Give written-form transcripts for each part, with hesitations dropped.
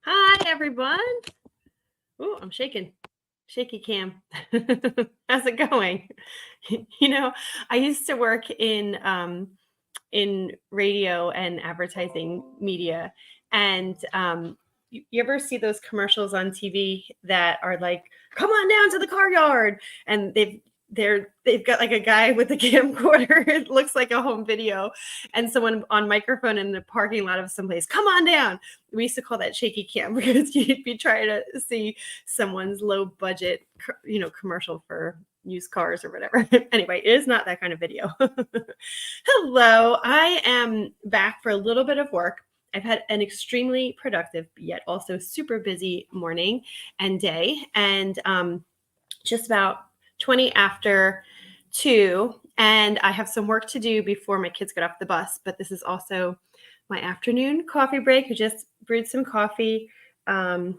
Hi, everyone. Oh, I'm shaking. Shaky cam. How's it going? You know, I used to work in radio and advertising media, and you ever see those commercials on TV that are like, "Come on down to the car yard," and they've got like a guy with a camcorder. It looks like a home video, and someone on microphone in the parking lot of someplace. Come on down. We used to call that shaky cam because you'd be trying to see someone's low budget, commercial for used cars or whatever. Anyway, it is not that kind of video. Hello, I am back for a little bit of work. I've had an extremely productive, yet also super busy morning and day, and just about 20 after 2, and I have some work to do before my kids get off the bus, but this is also my afternoon coffee break. I just brewed some coffee, and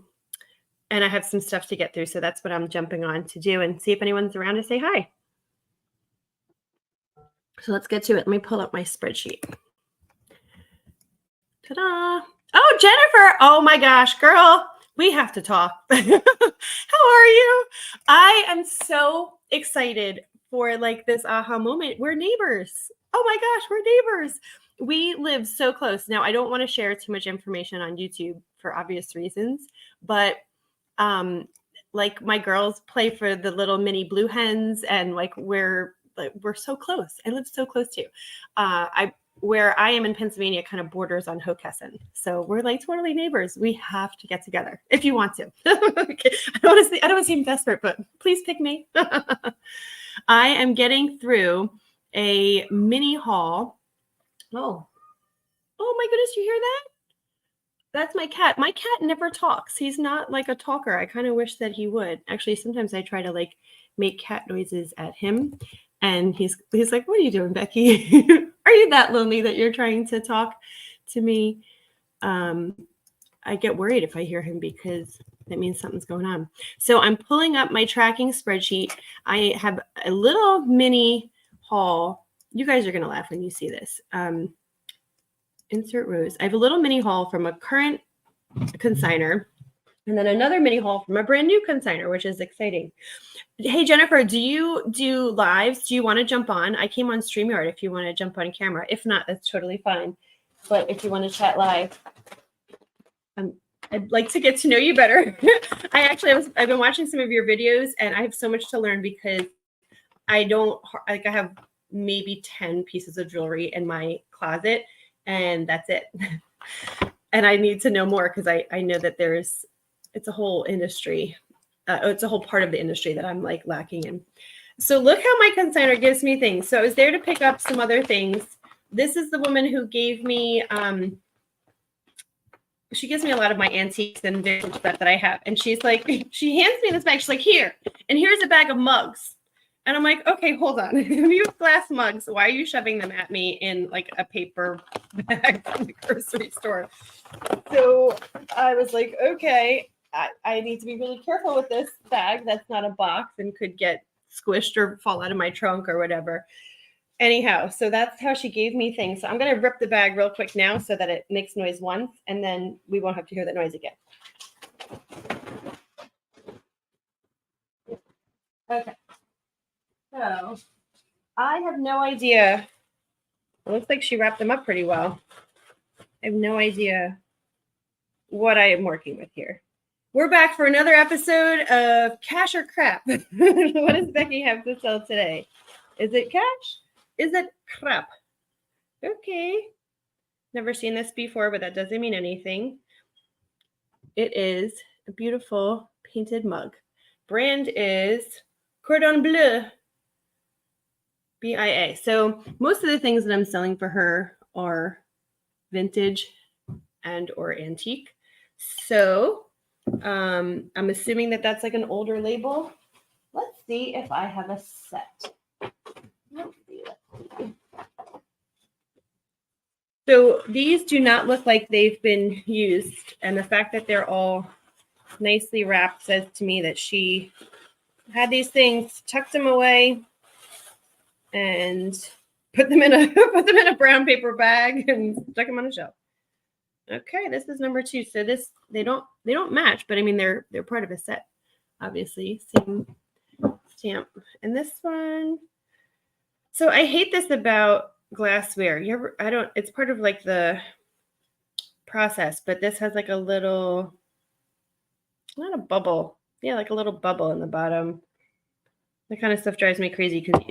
I have some stuff to get through, so that's what I'm jumping on to do and see if anyone's around to say hi. So let's get to it. Let me pull up my spreadsheet. Ta-da! Oh, Jennifer! Oh my gosh, girl, we have to talk. How are you? I am so excited for like this aha moment. We're neighbors. Oh my gosh, we're neighbors. We live so close. Now, I don't want to share too much information on YouTube for obvious reasons, but like my girls play for the little mini blue hens, and like we're so close. I live so close to you. Where I am in Pennsylvania kind of borders on Hockessin. So we're like totally neighbors. We have to get together if you want to. Okay. I don't want to seem desperate, but please pick me. I am getting through a mini haul. Oh my goodness, you hear that? That's my cat. My cat never talks. He's not like a talker. I kind of wish that he would. Actually, sometimes I try to like make cat noises at him, and he's like, "What are you doing, Becky? Are you that lonely that you're trying to talk to me?" I get worried if I hear him because that means something's going on. So I'm pulling up my tracking spreadsheet. I have a little mini haul. You guys are going to laugh when you see this. Insert rows. I have a little mini haul from a current consignor, and then another mini haul from a brand new consignor, which is exciting. Hey, Jennifer, do you do lives? Do you want to jump on? I came on StreamYard if you want to jump on camera. If not, that's totally fine. But if you want to chat live, I'd like to get to know you better. I've been watching some of your videos, and I have so much to learn because I have maybe 10 pieces of jewelry in my closet, and that's it. And I need to know more because I know that it's a whole industry. It's a whole part of the industry that I'm like lacking in. So look how my consignor gives me things. So I was there to pick up some other things. This is the woman who gave me, she gives me a lot of my antiques and vintage stuff that I have. And she's like, she hands me this bag. She's like, here, and here's a bag of mugs. And I'm like, okay, hold on. You have glass mugs. Why are you shoving them at me in like a paper bag from the grocery store? So I was like, okay, I need to be really careful with this bag. That's not a box and could get squished or fall out of my trunk or whatever. Anyhow, so that's how she gave me things. So I'm going to rip the bag real quick now so that it makes noise once, and then we won't have to hear that noise again. Okay. So I have no idea. It looks like she wrapped them up pretty well. I have no idea what I am working with here. We're back for another episode of Cash or Crap. What does Becky have to sell today? Is it cash? Is it crap? Okay. Never seen this before, but that doesn't mean anything. It is a beautiful painted mug. Brand is Cordon Bleu. BIA. So most of the things that I'm selling for her are vintage and or antique. So I'm assuming that that's like an older label. Let's see if I have a set. Let's see. So these do not look like they've been used. And the fact that they're all nicely wrapped says to me that she had these things, tucked them away, and put them in a brown paper bag and stuck them on a shelf. Okay, this is number 2. So this they don't match, but I mean they're part of a set, obviously. Same stamp. And this one. So I hate this about glassware. It's part of like the process, but this has like a little, not a bubble. Yeah, like a little bubble in the bottom. That kind of stuff drives me crazy because,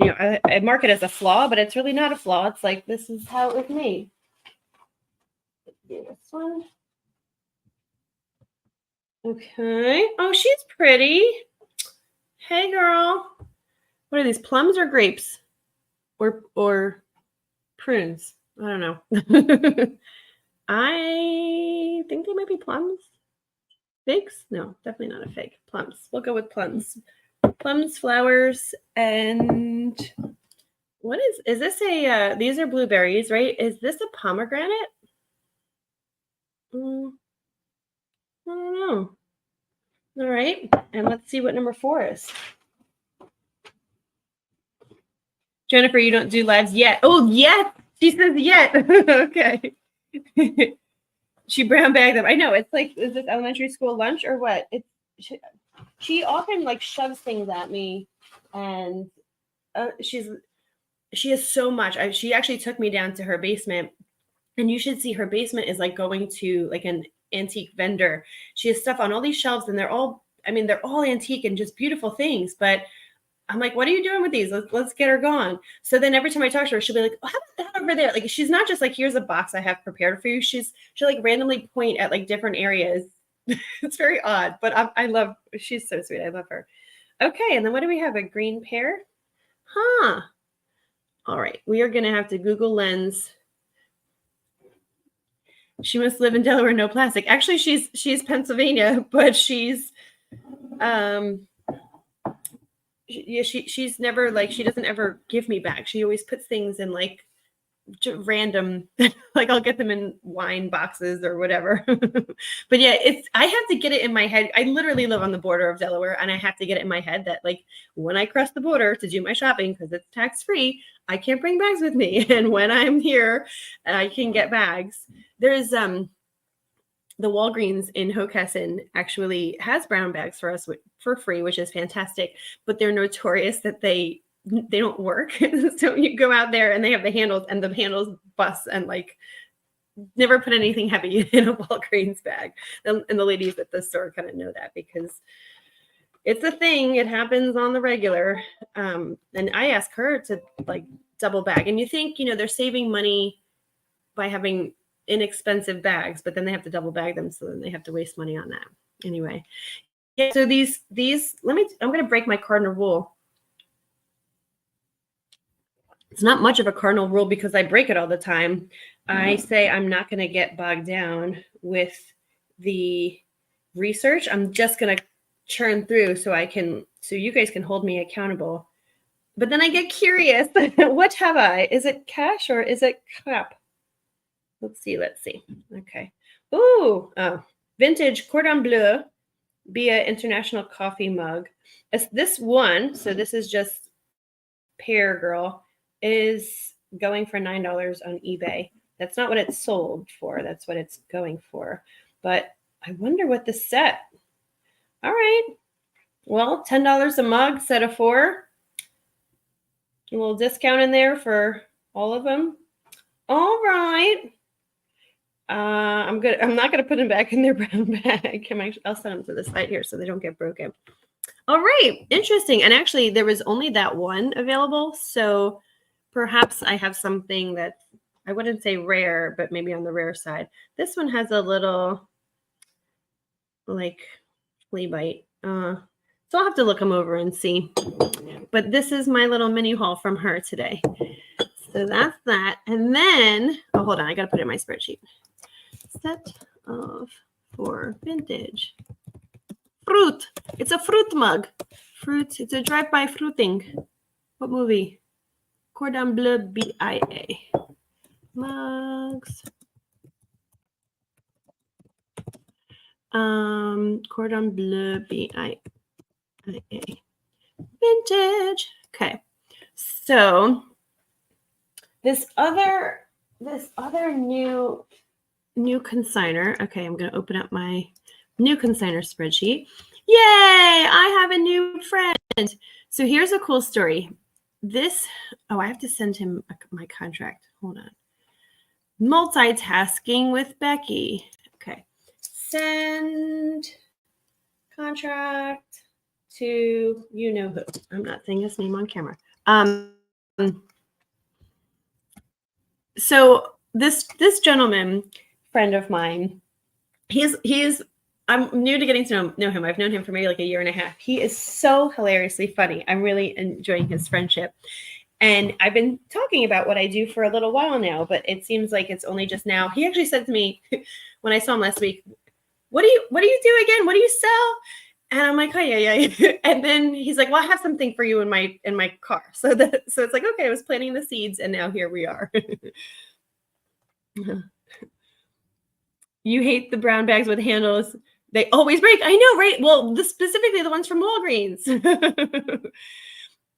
I mark it as a flaw, but it's really not a flaw. It's like, this is how it was made. This one. Okay. Oh, she's pretty. Hey, girl. What are these, plums or grapes? Or prunes? I don't know. I think they might be plums. Figs? No, definitely not a fig. Plums. We'll go with plums. Plums, flowers, and what is this these are blueberries, right? Is this a pomegranate? I don't know. All right, and let's see what number 4 is. Jennifer, you don't do lives yet. Oh, yet. She says yet. Okay. She brown bagged them. I know. It's like, is this elementary school lunch or what? She often like shoves things at me, and she has so much. She actually took me down to her basement, and you should see her basement is like going to like an antique vendor. She has stuff on all these shelves, and they're all antique and just beautiful things. But I'm like, what are you doing with these? Let's get her gone. So then every time I talk to her, she'll be like, oh, how about that over there? Like, she's not just like, here's a box I have prepared for you. She'll like randomly point at like different areas. It's very odd, but she's so sweet. I love her. Okay. And then what do we have? A green pear? Huh. All right. We are going to have to Google Lens. She must live in Delaware, no plastic. Actually, she's Pennsylvania, but she's she's never like, she doesn't ever give me back. She always puts things in like random, like I'll get them in wine boxes or whatever. But yeah, I have to get it in my head. I literally live on the border of Delaware, and I have to get it in my head that like when I cross the border to do my shopping, because it's tax-free, I can't bring bags with me. And when I'm here, I can get bags. There's the Walgreens in Hockessin actually has brown bags for us for free, which is fantastic, but they're notorious that they don't work. So you go out there and they have the handles bust, and like never put anything heavy in a Walgreens bag. And the ladies at the store kind of know that because it's a thing. It happens on the regular. And I ask her to like double bag, and you think, they're saving money by having inexpensive bags, but then they have to double bag them, so then they have to waste money on that anyway. Yeah, so these I'm going to break my cardinal rule. It's not much of a cardinal rule because I break it all the time. I say I'm not going to get bogged down with the research. I'm just going to churn through so you guys can hold me accountable. But then I get curious. What have I? Is it cash or is it crap? Let's see. Okay. Ooh, vintage Cordon Bleu Bia International Coffee Mug. This one, so this is just Pear Girl, is going for $9 on eBay. That's not what it's sold for. That's what it's going for. But I wonder what the set. All right. Well, $10 a mug, set of 4. A little discount in there for all of them. All right. I'm not gonna put them back in their brown bag. I'll send them to the side here so they don't get broken. All right, interesting. And actually, there was only that one available, so perhaps I have something that I wouldn't say rare, but maybe on the rare side. This one has a little like flea bite. So I'll have to look them over and see. But this is my little mini haul from her today. So that's that. And then, hold on, I gotta put it in my spreadsheet. Set of 4 vintage fruit. It's a fruit mug. Fruit. It's a drive-by fruiting. What movie? Cordon Bleu BIA. Mugs. Cordon Bleu BIA. Vintage. Okay. So this other new new consignor. Okay, I'm going to open up my new consignor spreadsheet. Yay, I have a new friend. So here's a cool story. I have to send him my contract. Hold on. Multitasking with Becky. Okay. Send contract to you know who. I'm not saying his name on camera. So this gentleman, friend of mine, I'm new to getting to know him. I've known him for maybe like a year and a half. He is so hilariously funny. I'm really enjoying his friendship. And I've been talking about what I do for a little while now, but it seems like it's only just now. He actually said to me when I saw him last week, what do you do again? What do you sell? And I'm like, oh yeah. And then he's like, well, I have something for you in my car. So it's like, okay, I was planting the seeds and now here we are. You hate the brown bags with handles. They always break. I know, right? Well, specifically the ones from Walgreens.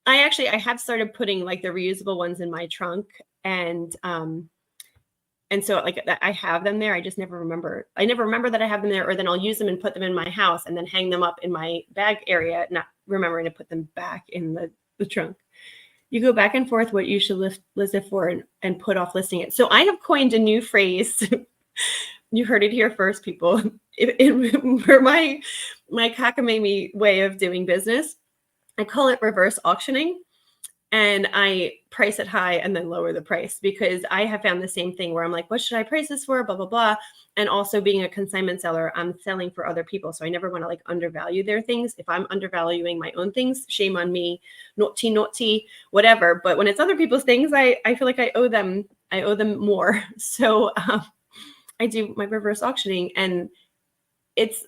I have started putting like the reusable ones in my trunk, and so like I have them there. I just never remember. I never remember that I have them there, or then I'll use them and put them in my house and then hang them up in my bag area, not remembering to put them back in the trunk. You go back and forth what you should list it for and put off listing it. So I have coined a new phrase. You heard it here first, people. For my cockamamie way of doing business, I call it reverse auctioning, and I price it high and then lower the price, because I have found the same thing where I'm like, what should I price this for? Blah, blah, blah. And also being a consignment seller, I'm selling for other people. So I never want to like undervalue their things. If I'm undervaluing my own things, shame on me, naughty, whatever. But when it's other people's things, I feel like I owe them more. So I do my reverse auctioning, and it's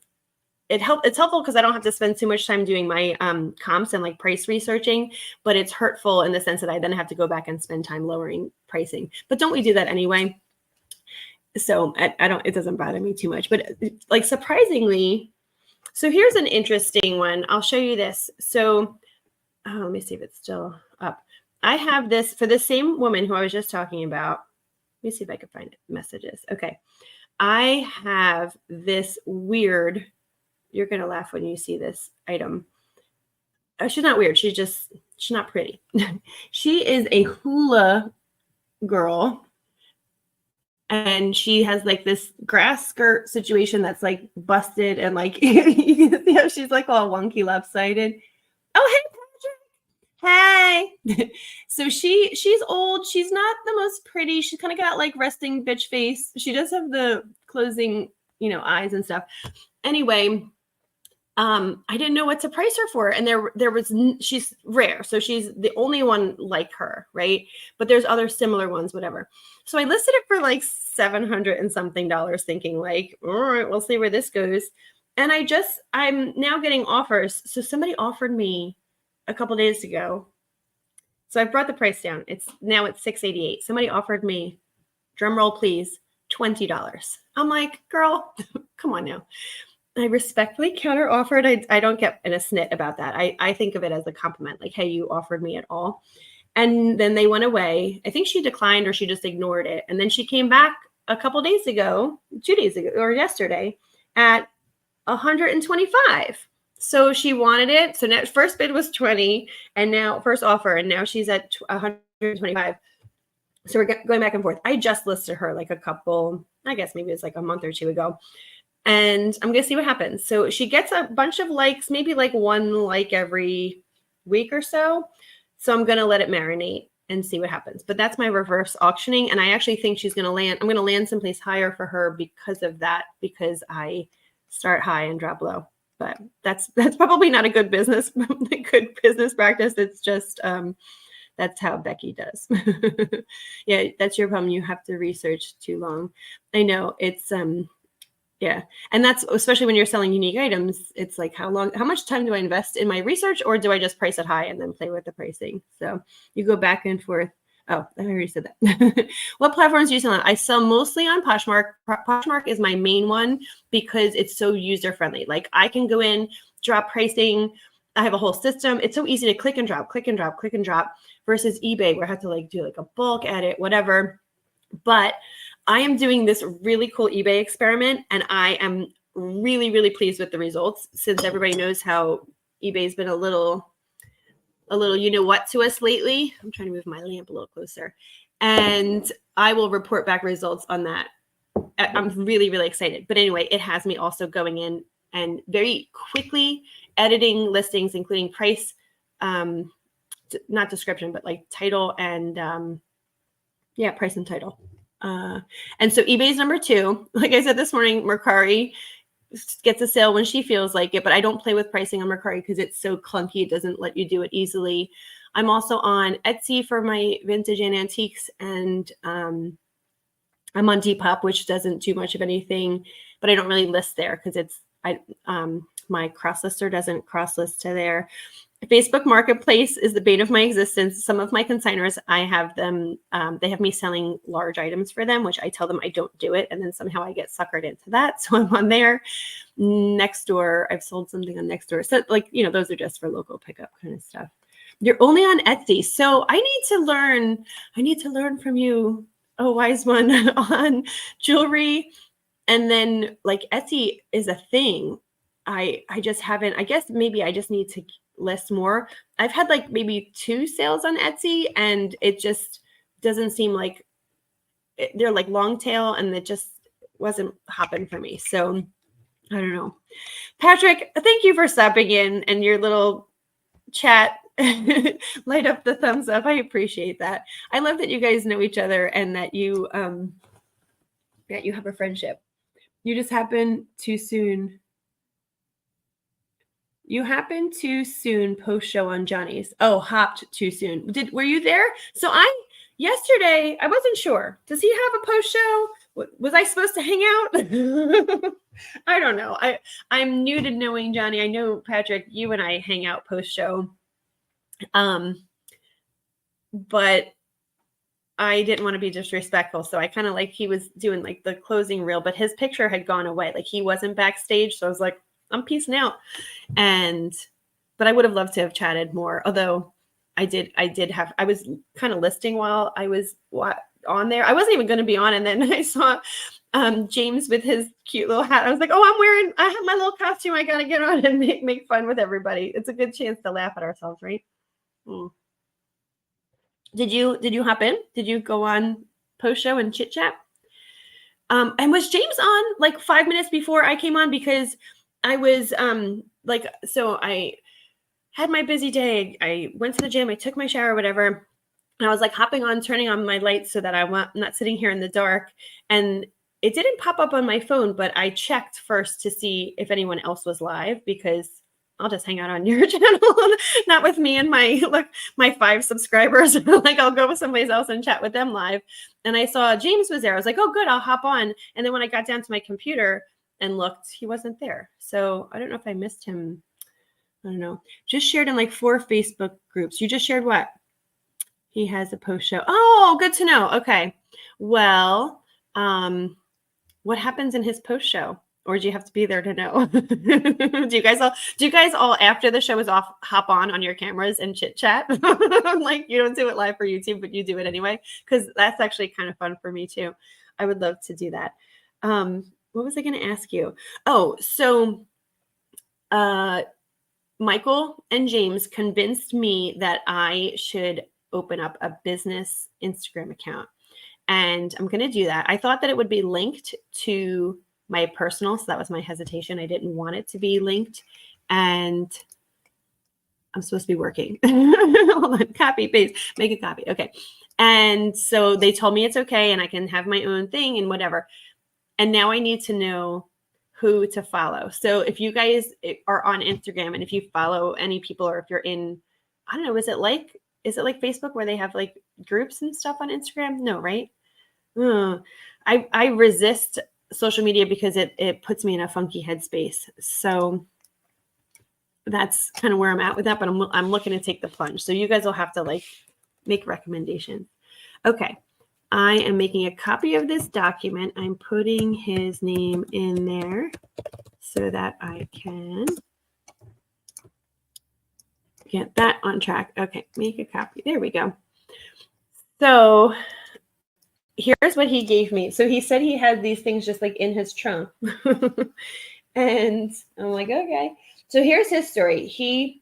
helpful because I don't have to spend too much time doing my comps and like price researching, but it's hurtful in the sense that I then have to go back and spend time lowering pricing. But don't we do that anyway? So it doesn't bother me too much, but like surprisingly, so here's an interesting one. I'll show you this. So let me see if it's still up. I have this for the same woman who I was just talking about. Let me see if I can find it. Messages. Okay. I have this weird, you're going to laugh when you see this item. She's not weird. She's not pretty. She is a hula girl. And she has like this grass skirt situation that's like busted and like, you can see how she's like all wonky lopsided. Oh, hey, Patrick. Hey. So she's old. She's not the most pretty. She's kind of got like resting bitch face. She does have the closing, eyes and stuff. Anyway, I didn't know what to price her for. And she's rare. So she's the only one like her, right? But there's other similar ones, whatever. So I listed it for like $700 and something, thinking like, all right, we'll see where this goes. And I'm now getting offers. So somebody offered me a couple days ago. So I brought the price down. It's $688. Somebody offered me, drum roll, please, $20. I'm like, girl, come on now. I respectfully counter offered. I don't get in a snit about that. I think of it as a compliment, like, hey, you offered me at all. And then they went away. I think she declined or she just ignored it. And then she came back a couple days ago, 2 days ago, or yesterday at $125. So she wanted it. So now first bid was 20, and now first offer, and now she's at 125. So we're going back and forth. I just listed her like I guess maybe it's like a month or two ago. And I'm going to see what happens. So she gets a bunch of likes, maybe like one like every week or so. So I'm going to let it marinate and see what happens. But that's my reverse auctioning. And I actually think I'm going to land someplace higher for her because of that, because I start high and drop low. But that's probably not a good business practice. It's just, that's how Becky does. Yeah, that's your problem. You have to research too long. I know it's, yeah. And that's especially when you're selling unique items. It's like, how much time do I invest in my research, or do I just price it high and then play with the pricing? So you go back and forth. Oh, I already said that. What platforms do you sell on? I sell mostly on Poshmark. Poshmark is my main one because it's so user friendly. Like I can go in, drop pricing. I have a whole system. It's so easy to click and drop versus eBay where I have to like do like a bulk edit, whatever. But I am doing this really cool eBay experiment, and I am really, really pleased with the results, since everybody knows how eBay's been a little you know what to us lately. I'm trying to move my lamp a little closer, and I will report back results on that. I'm really, really excited. But anyway, it has me also going in and very quickly editing listings, including price, not description, but like title and price and title. And so eBay's number 2. Like I said this morning, Mercari gets a sale when she feels like it, but I don't play with pricing on Mercari because it's so clunky. It doesn't let you do it easily. I'm also on Etsy for my vintage and antiques, and I'm on Depop, which doesn't do much of anything, but I don't really list there because my cross lister doesn't cross list to there. Facebook Marketplace is the bane of my existence. Some of my consignors, I have them, they have me selling large items for them, which I tell them I don't do it. And then somehow I get suckered into that. So I'm on there. Nextdoor, I've sold something on Nextdoor. So like, those are just for local pickup kind of stuff. You're only on Etsy. So I need to learn from you, oh, wise one, on jewelry. And then like Etsy is a thing. I just haven't, I guess maybe I just need to list more. I've had like maybe 2 sales on Etsy, and it just doesn't seem like they're like long tail, and it just wasn't hopping for me. So I don't know. Patrick, thank you for stopping in and your little chat. Light up the thumbs up. I appreciate that. I love that you guys know each other and that you have a friendship. You just happen too soon. You happened too soon post show on Johnny's. Oh, hopped too soon. Were you there? So yesterday, I wasn't sure. Does he have a post show? Was I supposed to hang out? I don't know. I'm new to knowing Johnny. I know, Patrick, you and I hang out post show. But I didn't want to be disrespectful. So I kind of like, he was doing like the closing reel, but his picture had gone away. Like he wasn't backstage. So I was like, I'm peacing out. But I would have loved to have chatted more. Although I was kind of listing while I was on there. I wasn't even going to be on. And then I saw James with his cute little hat. I was like, oh, I have my little costume. I got to get on and make fun with everybody. It's a good chance to laugh at ourselves, right? Did you hop in? Did you go on post show and chit chat? And was James on like 5 minutes before I came on? Because I was so I had my busy day. I went to the gym, I took my shower, whatever. And I was like hopping on, turning on my lights so that I'm not sitting here in the dark. And it didn't pop up on my phone, but I checked first to see if anyone else was live, because I'll just hang out on your channel, not with me and my 5 subscribers. Like I'll go with somebody else and chat with them live. And I saw James was there. I was like, oh, good, I'll hop on. And then when I got down to my computer and looked, he wasn't there. So I don't know if I missed him. I don't know. Just shared in like 4 Facebook groups. You just shared what? He has a post show. Oh, good to know. Okay. Well, what happens in his post show? Or do you have to be there to know? Do you guys all after the show is off hop on your cameras and chit chat? Like you don't do it live for YouTube, but you do it anyway, because that's actually kind of fun for me too. I would love to do that. What was I going to ask you? Oh, so Michael and James convinced me that I should open up a business Instagram account, and I'm going to do that. I thought that it would be linked to my personal. So that was my hesitation. I didn't want it to be linked, and I'm supposed to be working. Hold on, copy, paste, make a copy. Okay. And so they told me it's okay, and I can have my own thing and whatever. And now I need to know who to follow. So if you guys are on Instagram and if you follow any people, or if you're in, I don't know, is it like Facebook where they have like groups and stuff on Instagram? No, right? I resist social media because it puts me in a funky headspace. So that's kind of where I'm at with that, but I'm looking to take the plunge. So you guys will have to like make recommendations. Okay. I am making a copy of this document. I'm putting his name in there so that I can get that on track. Okay. Make a copy. There we go. So here's what he gave me. So he said he had these things just like in his trunk. And I'm like, okay. So here's his story. He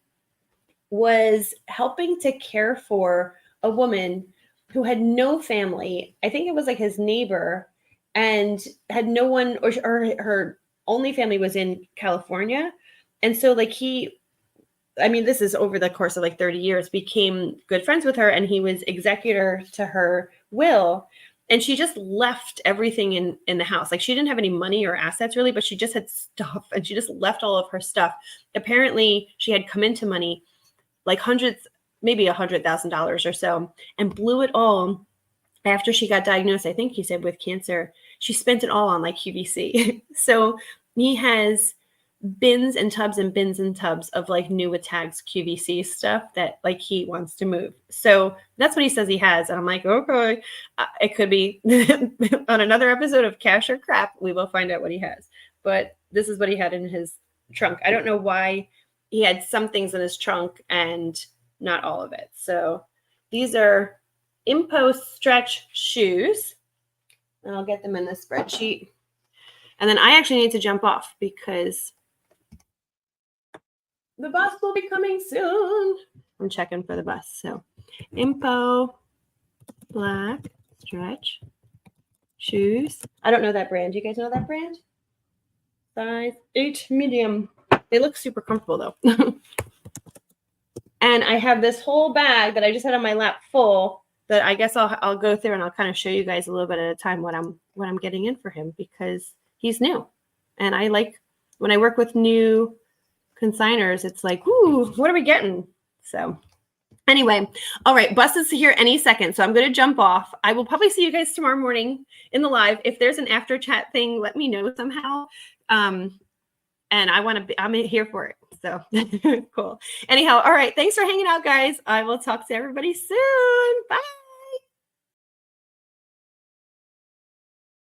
was helping to care for a woman who had no family. I think it was like his neighbor, and had no one, or her only family was in California. And so like this is over the course of like 30 years, became good friends with her, and he was executor to her will. And she just left everything in the house. Like, she didn't have any money or assets really, but she just had stuff, and she just left all of her stuff. Apparently she had come into money, like hundreds, maybe $100,000 or so, and blew it all after she got diagnosed, I think he said, with cancer. She spent it all on like QVC. So he has bins and tubs and bins and tubs of like new tags QVC stuff that like he wants to move. So that's what he says he has. And I'm like, okay, it could be on another episode of Cash or Crap. We will find out what he has. But this is what he had in his trunk. I don't know why he had some things in his trunk and not all of it. So these are Impo stretch shoes. And I'll get them in the spreadsheet. And then I actually need to jump off because the bus will be coming soon. I'm checking for the bus. So Impo black stretch shoes. I don't know that brand. Do you guys know that brand? Size 8 medium. They look super comfortable though. And I have this whole bag that I just had on my lap full that I guess I'll go through, and I'll kind of show you guys a little bit at a time what I'm getting in for him, because he's new. And I like when I work with new consignors, it's like, ooh, what are we getting? So anyway, all right, bus is here any second, so I'm going to jump off. I will probably see you guys tomorrow morning in the live. If there's an after chat thing, let me know somehow. And I'm here for it. So cool. Anyhow, all right. Thanks for hanging out, guys. I will talk to everybody soon. Bye.